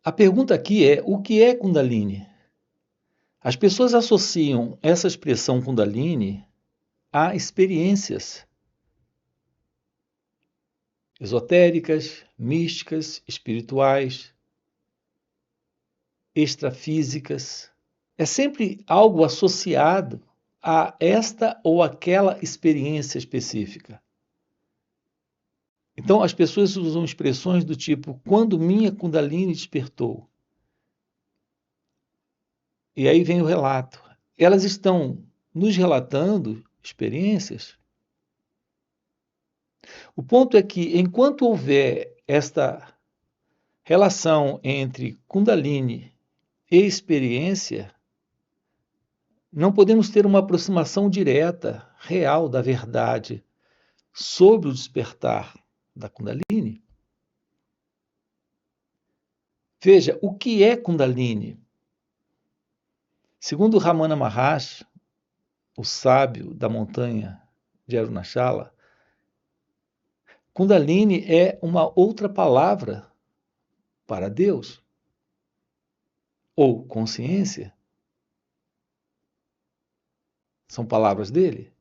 A pergunta aqui é: o que é Kundalini? As pessoas associam essa expressão Kundalini a experiências esotéricas, místicas, espirituais, extrafísicas. É sempre algo associado a esta ou aquela experiência específica. Então, as pessoas usam expressões do tipo, quando minha Kundalini despertou. E aí vem o relato. Elas estão nos relatando experiências. O ponto é que, enquanto houver esta relação entre Kundalini e experiência, não podemos ter uma aproximação direta, real da verdade sobre o despertar da Kundalini. Veja, o que é Kundalini? Segundo Ramana Maharshi, o sábio da montanha de Arunachala, Kundalini é uma outra palavra para Deus, ou consciência. São palavras dele.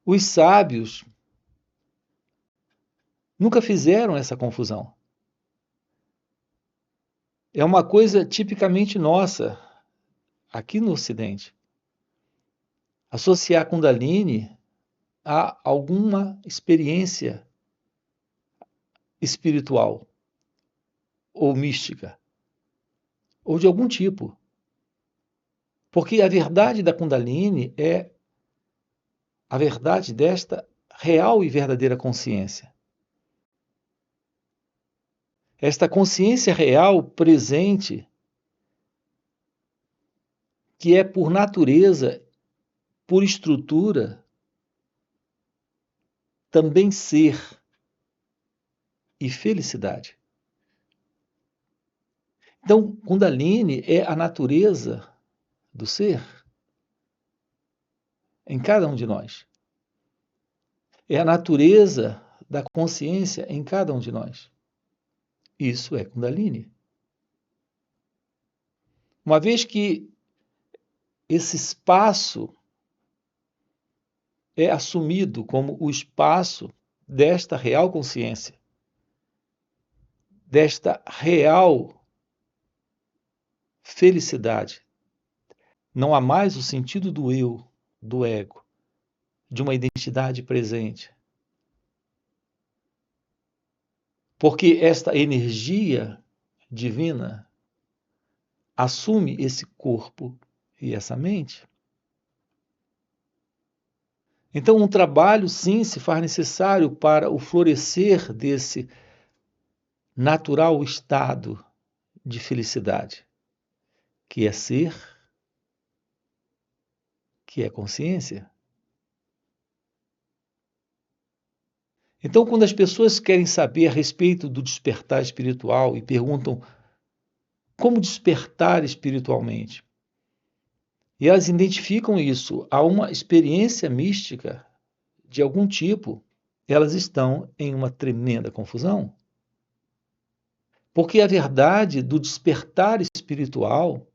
Os sábios nunca fizeram essa confusão. É uma coisa tipicamente nossa, aqui no Ocidente. Associar Kundalini a alguma experiência espiritual ou mística, ou de algum tipo. Porque a verdade da Kundalini é a verdade desta real e verdadeira consciência. Esta consciência real presente, que é por natureza, por estrutura, também ser e felicidade. Então, Kundalini é a natureza do ser em cada um de nós. É a natureza da consciência em cada um de nós. Isso é Kundalini. Uma vez que esse espaço é assumido como o espaço desta real consciência, desta real felicidade. Não há mais o sentido do eu, do ego, de uma identidade presente. Porque esta energia divina assume esse corpo e essa mente. Então, um trabalho, sim, se faz necessário para o florescer desse natural estado de felicidade, que é ser, que é consciência. Então, quando as pessoas querem saber a respeito do despertar espiritual e perguntam como despertar espiritualmente, e elas identificam isso a uma experiência mística de algum tipo, elas estão em uma tremenda confusão. Porque a verdade do despertar espiritual,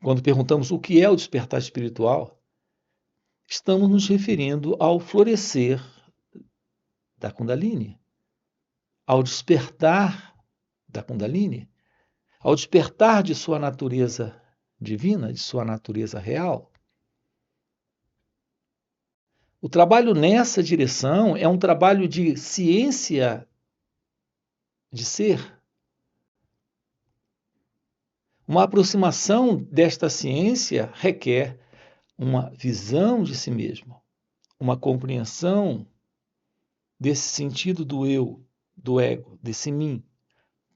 quando perguntamos o que é o despertar espiritual, estamos nos referindo ao florescer da Kundalini, ao despertar da Kundalini, ao despertar de sua natureza divina, de sua natureza real. O trabalho nessa direção é um trabalho de ciência de ser. Uma aproximação desta ciência requer uma visão de si mesmo, uma compreensão desse sentido do eu, do ego, desse mim,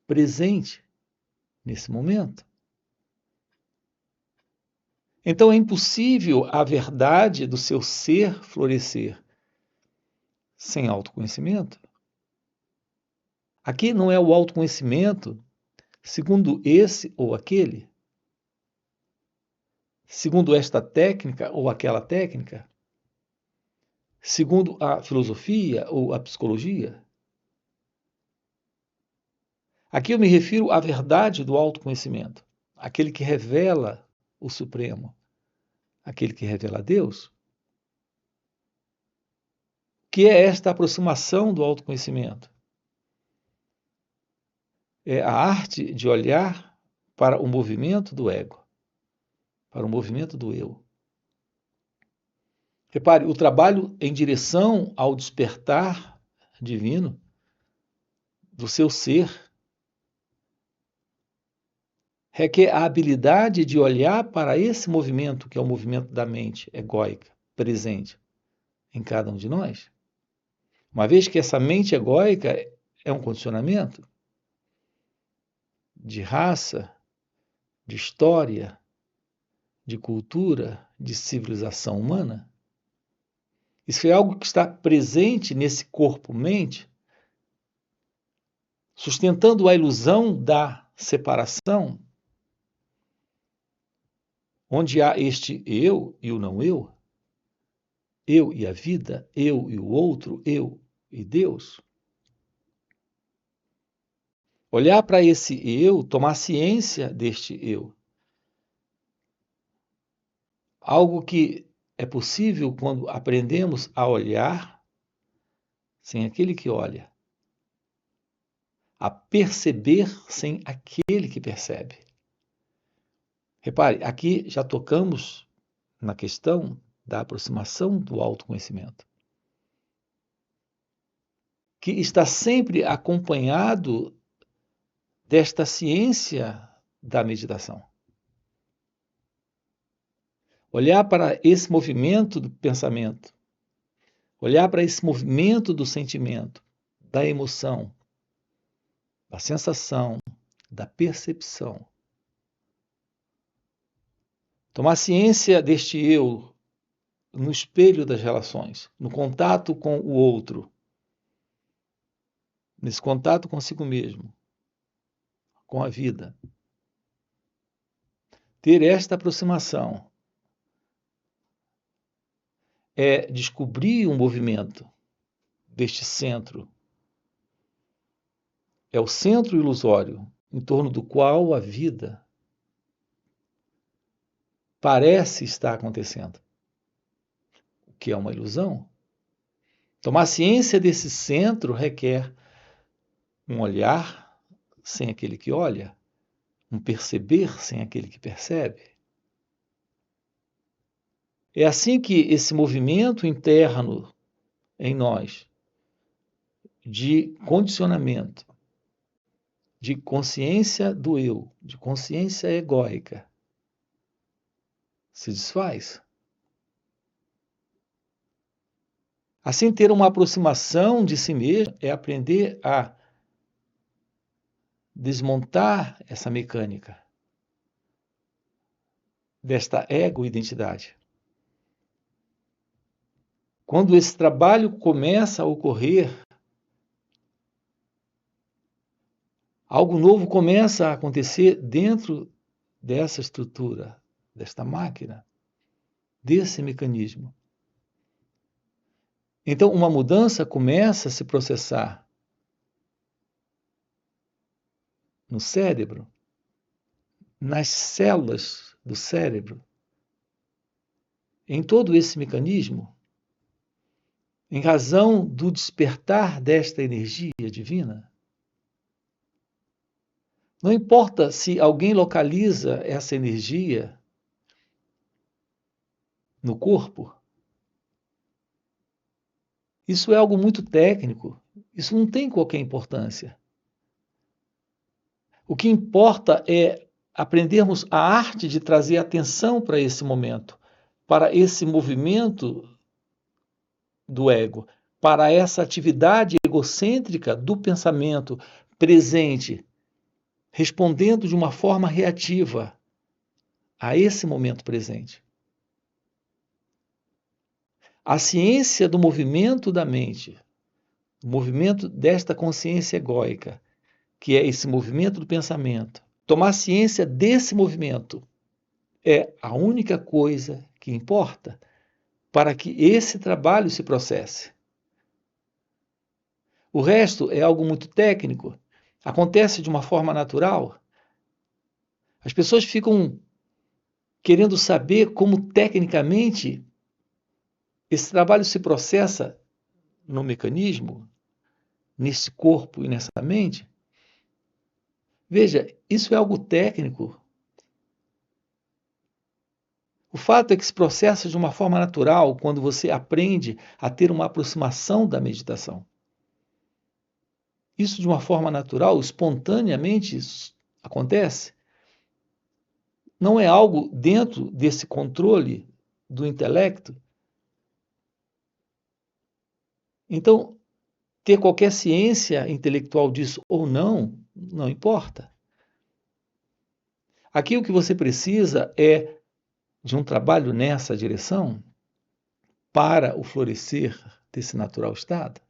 presente nesse momento. Então é impossível a verdade do seu ser florescer sem autoconhecimento. Aqui não é o autoconhecimento segundo esse ou aquele, segundo esta técnica ou aquela técnica, segundo a filosofia ou a psicologia. Aqui eu me refiro à verdade do autoconhecimento, aquele que revela o Supremo, aquele que revela Deus. O que é esta aproximação do autoconhecimento? É a arte de olhar para o movimento do ego, para o movimento do eu. Repare, o trabalho em direção ao despertar divino do seu ser requer a habilidade de olhar para esse movimento, que é o movimento da mente egóica, presente em cada um de nós. Uma vez que essa mente egóica é um condicionamento de raça, de história, de cultura, de civilização humana, isso é algo que está presente nesse corpo-mente, sustentando a ilusão da separação, onde há este eu e o não eu e a vida, eu e o outro, eu e Deus. Olhar para esse eu, tomar ciência deste eu. Algo que é possível quando aprendemos a olhar sem aquele que olha, a perceber sem aquele que percebe. Repare, aqui já tocamos na questão da aproximação do autoconhecimento, que está sempre acompanhado desta ciência da meditação. Olhar para esse movimento do pensamento, olhar para esse movimento do sentimento, da emoção, da sensação, da percepção. Tomar ciência deste eu no espelho das relações, no contato com o outro, nesse contato consigo mesmo, com a vida. Ter esta aproximação é descobrir um movimento deste centro. É o centro ilusório em torno do qual a vida parece estar acontecendo, o que é uma ilusão. Tomar ciência desse centro requer um olhar sem aquele que olha, um perceber sem aquele que percebe. É assim que esse movimento interno em nós, de condicionamento, de consciência do eu, de consciência egóica, se desfaz. Assim, ter uma aproximação de si mesmo é aprender a desmontar essa mecânica desta ego-identidade. Quando esse trabalho começa a ocorrer, algo novo começa a acontecer dentro dessa estrutura, desta máquina, desse mecanismo. Então, uma mudança começa a se processar no cérebro, nas células do cérebro, em todo esse mecanismo, em razão do despertar desta energia divina. Não importa se alguém localiza essa energia no corpo, isso é algo muito técnico, isso não tem qualquer importância. O que importa é aprendermos a arte de trazer atenção para esse momento, para esse movimento do ego, para essa atividade egocêntrica do pensamento presente, respondendo de uma forma reativa a esse momento presente. A ciência do movimento da mente, o movimento desta consciência egóica, que é esse movimento do pensamento, tomar ciência desse movimento é a única coisa que importa para que esse trabalho se processe. O resto é algo muito técnico, acontece de uma forma natural. As pessoas ficam querendo saber como tecnicamente esse trabalho se processa no mecanismo, nesse corpo e nessa mente. Veja, isso é algo técnico. O fato é que se processa de uma forma natural quando você aprende a ter uma aproximação da meditação. Isso de uma forma natural, espontaneamente acontece. Não é algo dentro desse controle do intelecto. Então, ter qualquer ciência intelectual disso ou não, não importa. Aqui o que você precisa é de um trabalho nessa direção para o florescer desse natural estado.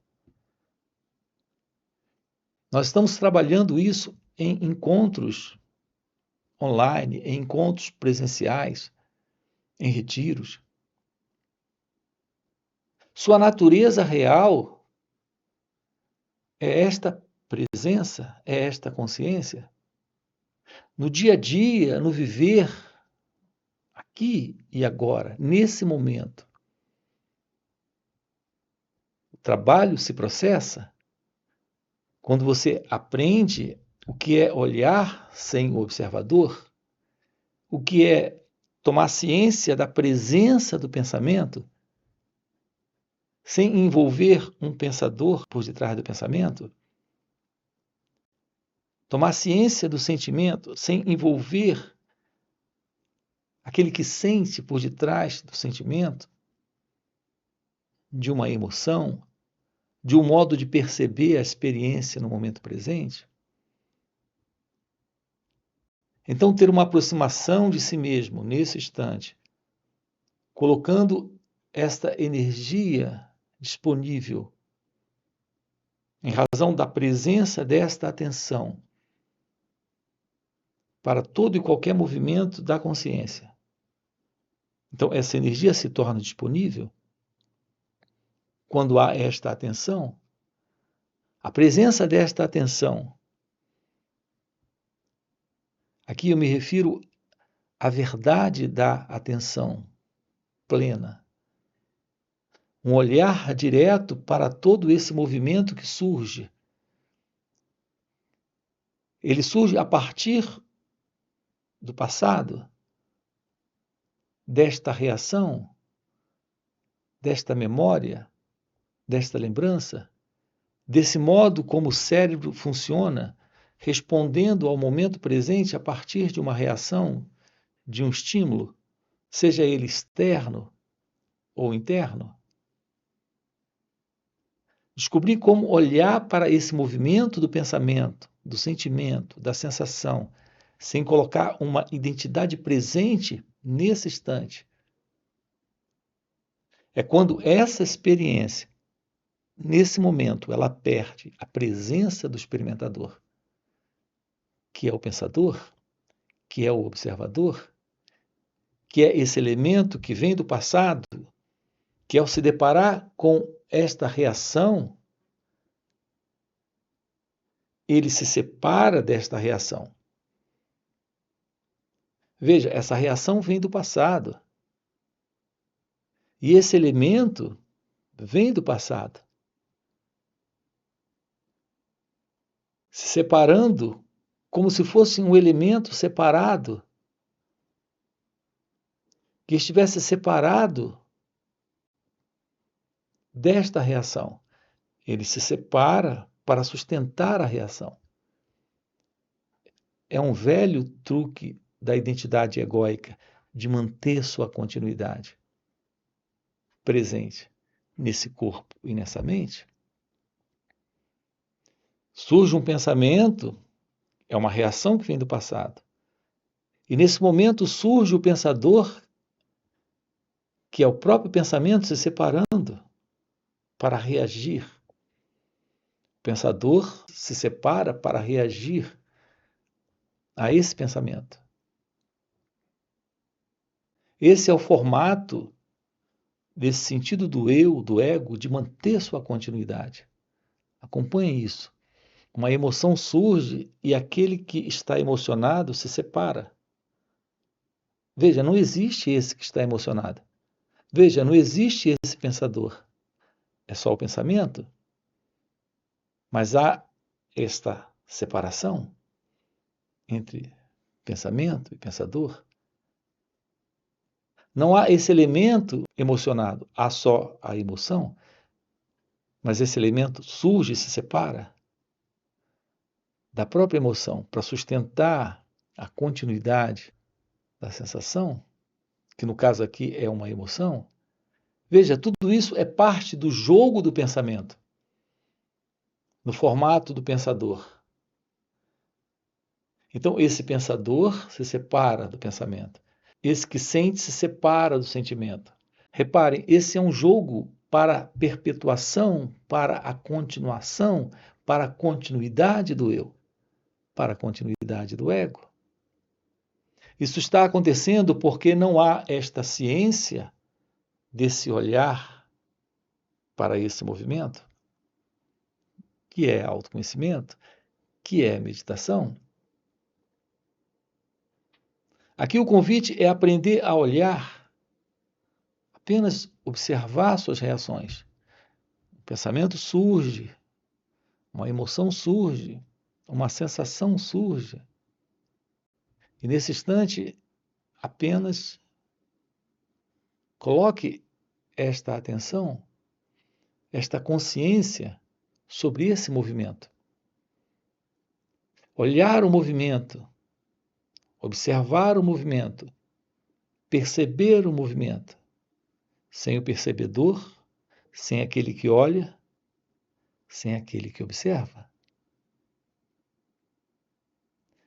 Nós estamos trabalhando isso em encontros online, em encontros presenciais, em retiros. Sua natureza real é esta presença, é esta consciência. No dia a dia, no viver, aqui e agora, nesse momento. O trabalho se processa quando você aprende o que é olhar sem o observador, o que é tomar ciência da presença do pensamento, sem envolver um pensador por detrás do pensamento, tomar ciência do sentimento sem envolver aquele que sente por detrás do sentimento, de uma emoção, de um modo de perceber a experiência no momento presente. Então, ter uma aproximação de si mesmo nesse instante, colocando esta energia disponível, em razão da presença desta atenção, para todo e qualquer movimento da consciência. Então, essa energia se torna disponível quando há esta atenção. A presença desta atenção, aqui eu me refiro à verdade da atenção plena. Um olhar direto para todo esse movimento que surge. Ele surge a partir do passado, desta reação, desta memória, desta lembrança, desse modo como o cérebro funciona, respondendo ao momento presente a partir de uma reação, de um estímulo, seja ele externo ou interno. Descobrir como olhar para esse movimento do pensamento, do sentimento, da sensação, sem colocar uma identidade presente nesse instante. É quando essa experiência, nesse momento, ela perde a presença do experimentador, que é o pensador, que é o observador, que é esse elemento que vem do passado, que ao se deparar com esta reação, ele se separa desta reação. Veja, essa reação vem do passado. E esse elemento vem do passado. Se separando como se fosse um elemento separado, que estivesse separado desta reação. Ele se separa para sustentar a reação. É um velho truque da identidade egóica de manter sua continuidade presente nesse corpo e nessa mente. Surge um pensamento, é uma reação que vem do passado. E nesse momento surge o pensador, que é o próprio pensamento se separando para reagir. O pensador se separa para reagir a esse pensamento. Esse é o formato desse sentido do eu, do ego, de manter sua continuidade. Acompanhe isso. uma emoção surge e aquele que está emocionado se separa. Veja, não existe esse que está emocionado. Veja, não existe esse pensador. É só o pensamento. Mas há esta separação entre pensamento e pensador. Não há esse elemento emocionado, há só a emoção, mas esse elemento surge e se separa da própria emoção para sustentar a continuidade da sensação, que no caso aqui é uma emoção. Veja, tudo isso é parte do jogo do pensamento, no formato do pensador. Então, esse pensador se separa do pensamento. Esse que sente se separa do sentimento. Reparem, esse é um jogo para a perpetuação, para a continuação, para a continuidade do eu, para a continuidade do ego. Isso está acontecendo porque não há esta ciência desse olhar para esse movimento, que é autoconhecimento, que é meditação. Aqui o convite é aprender a olhar, apenas observar suas reações. O pensamento surge, uma emoção surge, uma sensação surge. E nesse instante, apenas coloque esta atenção, esta consciência sobre esse movimento. Olhar o movimento, observar o movimento, perceber o movimento. Sem o percebedor, sem aquele que olha, sem aquele que observa.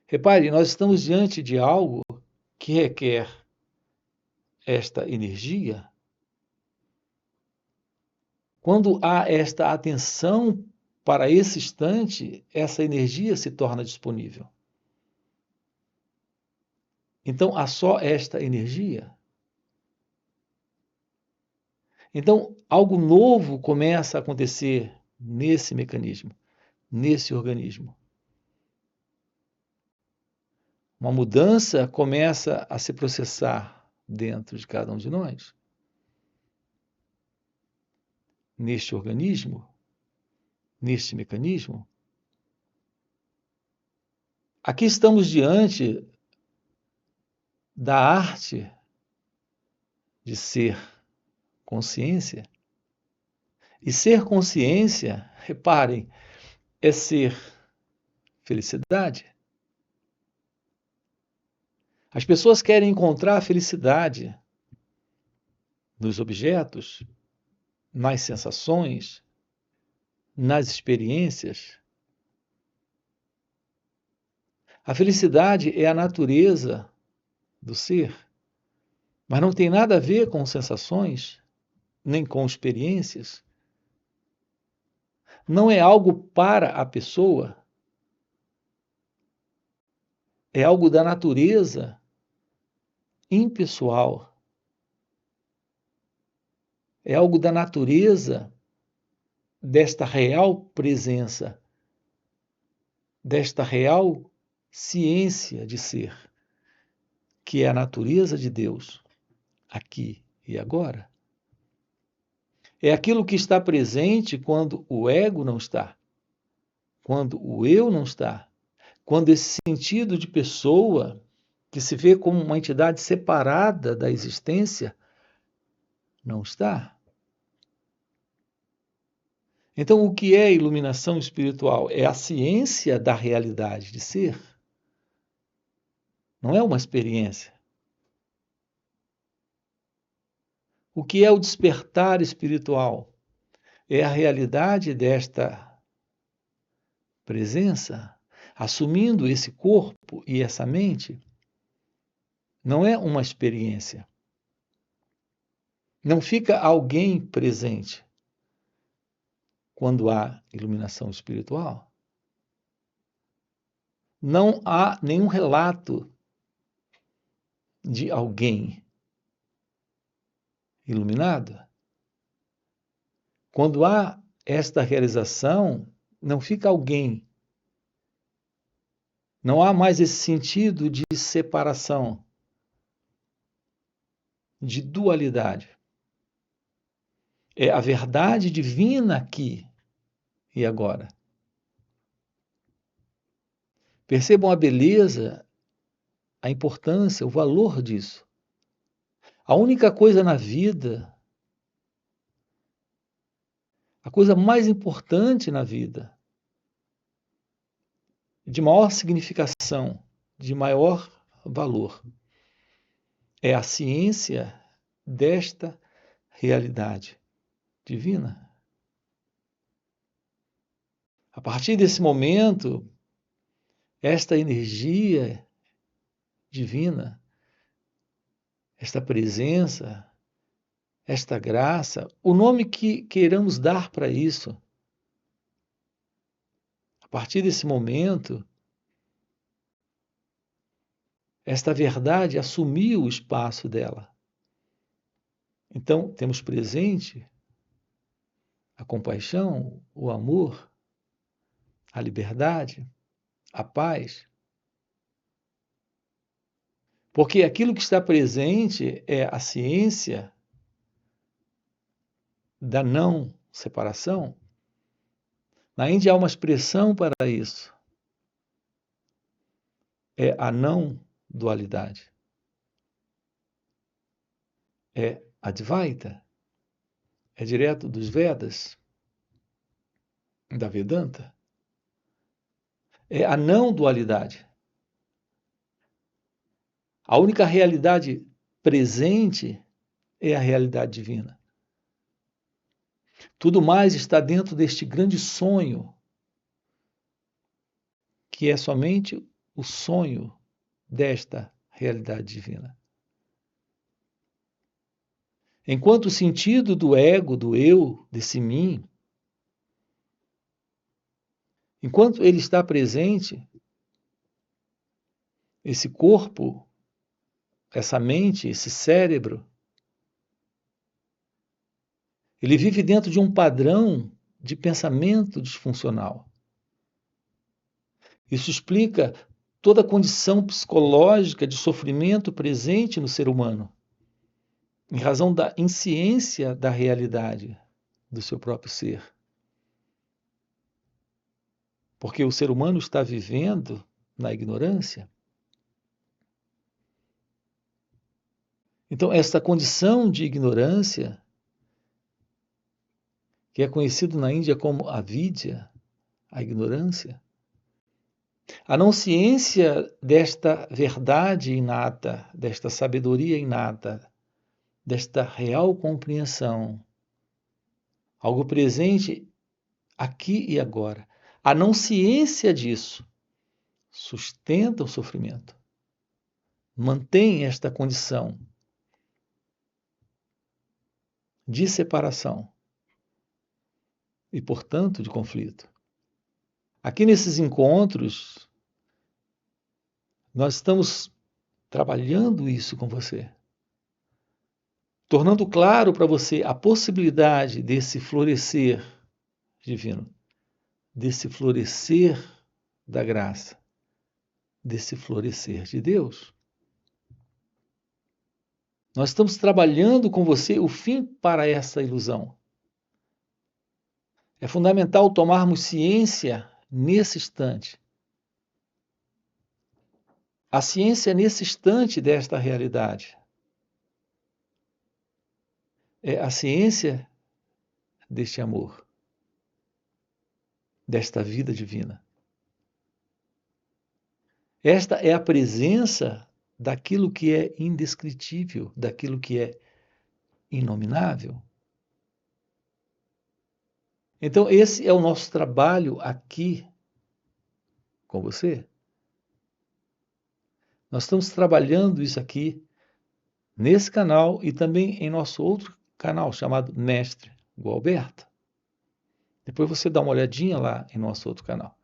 Repare, nós estamos diante de algo que requer esta energia. Quando há esta atenção para esse instante, essa energia se torna disponível. Então, há só esta energia. Então, algo novo começa a acontecer nesse mecanismo, nesse organismo. Uma mudança começa a se processar dentro de cada um de nós. Neste organismo, neste mecanismo. Aqui estamos diante da arte de ser consciência. E ser consciência, reparem, é ser felicidade. As pessoas querem encontrar a felicidade nos objetos, nas sensações, nas experiências. A felicidade é a natureza do ser, mas não tem nada a ver com sensações, nem com experiências. Não é algo para a pessoa, é algo da natureza impessoal. É algo da natureza desta real presença, desta real ciência de ser, que é a natureza de Deus, aqui e agora. É aquilo que está presente quando o ego não está, quando o eu não está, quando esse sentido de pessoa, que se vê como uma entidade separada da existência, não está. Então, o que é iluminação espiritual? É a ciência da realidade de ser. Não é uma experiência. O que é o despertar espiritual? É a realidade desta presença, assumindo esse corpo e essa mente. Não é uma experiência. Não fica alguém presente quando há iluminação espiritual. Não há nenhum relato de alguém iluminado. Quando há esta realização, não fica alguém Não há mais esse sentido de separação, de dualidade. É a verdade divina aqui e agora. Percebam a beleza, a importância, o valor disso. A única coisa na vida, a coisa mais importante na vida, de maior significação, de maior valor, é a ciência desta realidade divina. A partir desse momento, esta energia divina, esta presença, esta graça, o nome que queiramos dar para isso, a partir desse momento, esta verdade assumiu o espaço dela. Então, temos presente a compaixão, o amor, a liberdade, a paz. Porque aquilo que está presente é a ciência da não separação. Na Índia há uma expressão para isso. É a não dualidade. É Advaita. É direto dos Vedas, da Vedanta. É a não dualidade. A única realidade presente é a realidade divina. Tudo mais está dentro deste grande sonho, que é somente o sonho desta realidade divina. Enquanto o sentido do ego, do eu, desse mim, enquanto ele está presente, esse corpo, essa mente, esse cérebro, ele vive dentro de um padrão de pensamento disfuncional. Isso explica toda a condição psicológica de sofrimento presente no ser humano, em razão da insciência da realidade do seu próprio ser. Porque o ser humano está vivendo na ignorância. Então, esta condição de ignorância, que é conhecido na Índia como avidya, a ignorância, a não ciência desta verdade inata, desta sabedoria inata, desta real compreensão, algo presente aqui e agora. A não ciência disso sustenta o sofrimento, mantém esta condição de separação e, portanto, de conflito. Aqui nesses encontros, nós estamos trabalhando isso com você, tornando claro para você a possibilidade desse florescer divino, desse florescer da graça, desse florescer de Deus. Nós estamos trabalhando com você o fim para essa ilusão. É fundamental tomarmos ciência nesse instante. A ciência nesse instante desta realidade. É a ciência deste amor, desta vida divina. Esta é a presença daquilo que é indescritível, daquilo que é inominável. Então, esse é o nosso trabalho aqui com você. Nós estamos trabalhando isso aqui nesse canal e também em nosso outro canal chamado Mestre Gualberto. Depois você dá uma olhadinha lá em nosso outro canal.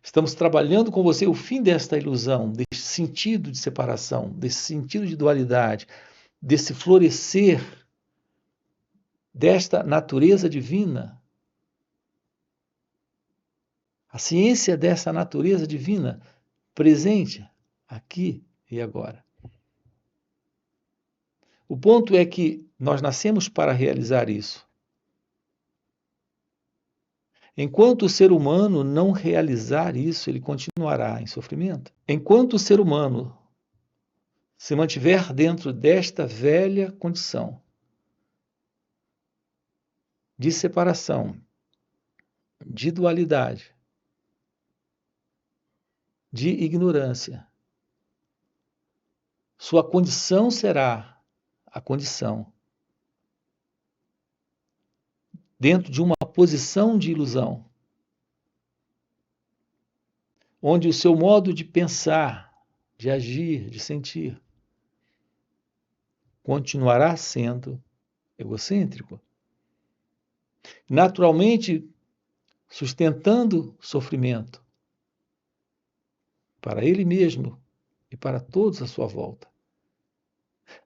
Estamos trabalhando com você o fim desta ilusão, desse sentido de separação, desse sentido de dualidade, desse florescer desta natureza divina A ciência dessa natureza divina presente aqui e agora. O ponto é que nós nascemos para realizar isso. Enquanto o ser humano não realizar isso, ele continuará em sofrimento. Enquanto o ser humano se mantiver dentro desta velha condição de separação, de dualidade, de ignorância, sua condição será a condição dentro de uma posição de ilusão, onde o seu modo de pensar, de agir, de sentir, continuará sendo egocêntrico. Naturalmente, sustentando sofrimento para ele mesmo e para todos à sua volta.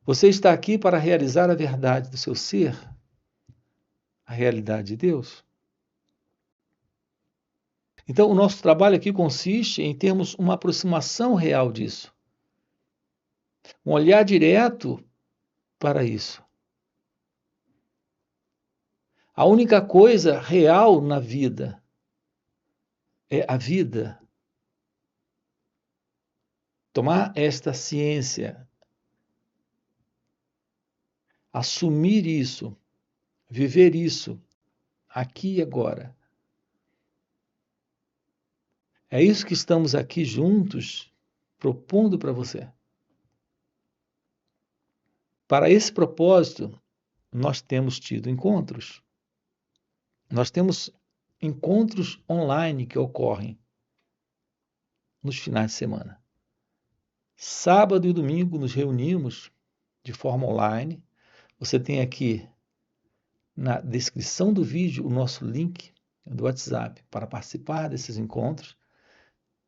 Você está aqui para realizar a verdade do seu ser, a realidade de Deus. Então, o nosso trabalho aqui consiste em termos uma aproximação real disso. Um olhar direto para isso. A única coisa real na vida é a vida. Tomar esta ciência, assumir isso, viver isso, aqui e agora. É isso que estamos aqui juntos propondo para você. Para esse propósito, nós temos tido encontros. Nós temos encontros online que ocorrem nos finais de semana. Sábado e domingo nos reunimos de forma online. Você tem aqui na descrição do vídeo o nosso link do WhatsApp para participar desses encontros,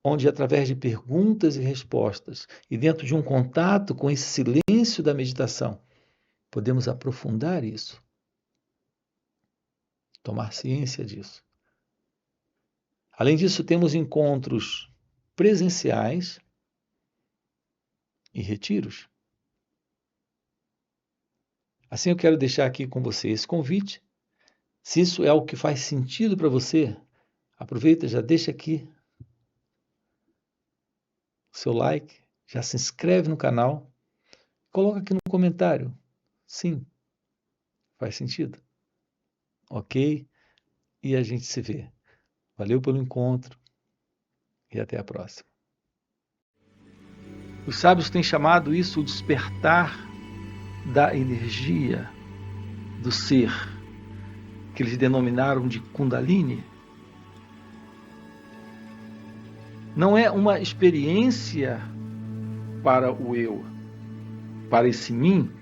onde através de perguntas e respostas e dentro de um contato com esse silêncio da meditação, podemos aprofundar isso, tomar ciência disso. Além disso, temos encontros presenciais e retiros. Assim, eu quero deixar aqui com você esse convite. Se isso é algo que faz sentido para você, aproveita, já deixa aqui o seu like, já se inscreve no canal, coloca aqui no comentário. Sim, faz sentido. Ok? E a gente se vê. Valeu pelo encontro e até a próxima. Os sábios têm chamado isso o despertar da energia do ser, que eles denominaram de Kundalini. Não é uma experiência para o eu, para esse mim,